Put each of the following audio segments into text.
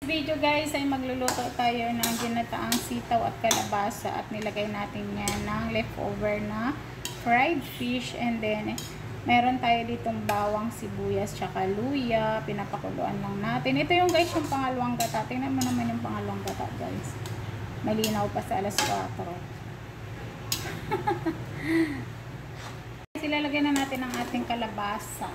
Video guys ay magluluto tayo ng ginataang sitaw at kalabasa at nilagay natin yan ng leftover na fried fish, and then meron tayo ditong bawang, sibuyas, tsaka luya, pinapakuluan lang natin. Ito yung guys yung pangalawang gata. Tingnan mo naman yung pangalawang gata guys, malinaw pa sa alas 4. Ilalagay na natin ang ating kalabasa.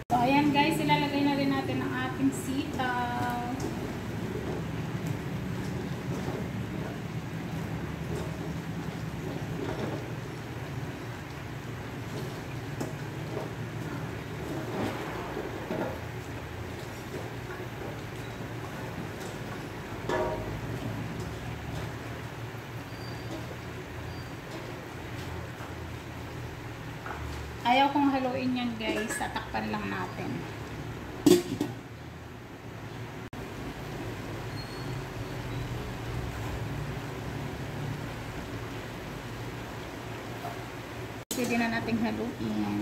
So, ayan guys, ilalagay na rin natin ang ating sitaw. Ayaw kong haluin yan guys, tatakpan lang natin. Pwede na nating haluin.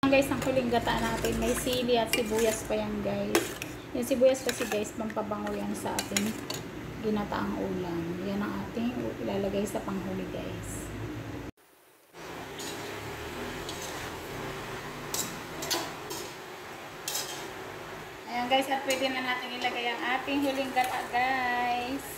Guys, ang huling gata natin, may sili at sibuyas pa yan guys. Yung sibuyas kasi guys, pampabango yan sa ating ginataang ulam. Yan ang ating ilalagay sa panghuli guys. Ayan guys, at pwede na natin ilagay ang ating huling gata guys.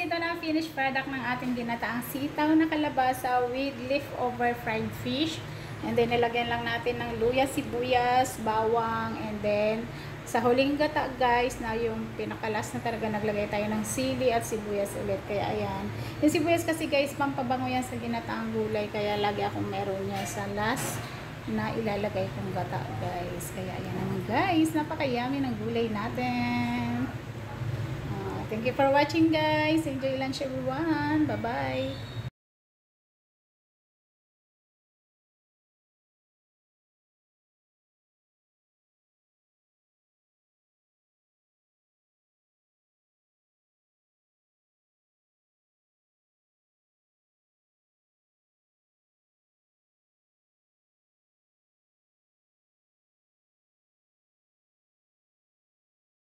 Ito na ang finished product ng ating ginataang sitaw na kalabasa with leftover fried fish. And then nilagyan lang natin ng luya, sibuyas, bawang, and then sa huling gata guys, na yung pinakalas na talaga, naglagay tayo ng sili at sibuyas ulit. Kaya ayan, yung sibuyas kasi guys, pampabango yan sa ginataang gulay, kaya lagi akong meron niya sa last na ilalagay kong gata guys. Kaya ayan naman guys, napaka-yummy ng gulay natin. Thank you for watching guys. Enjoy lunch everyone. Bye-bye.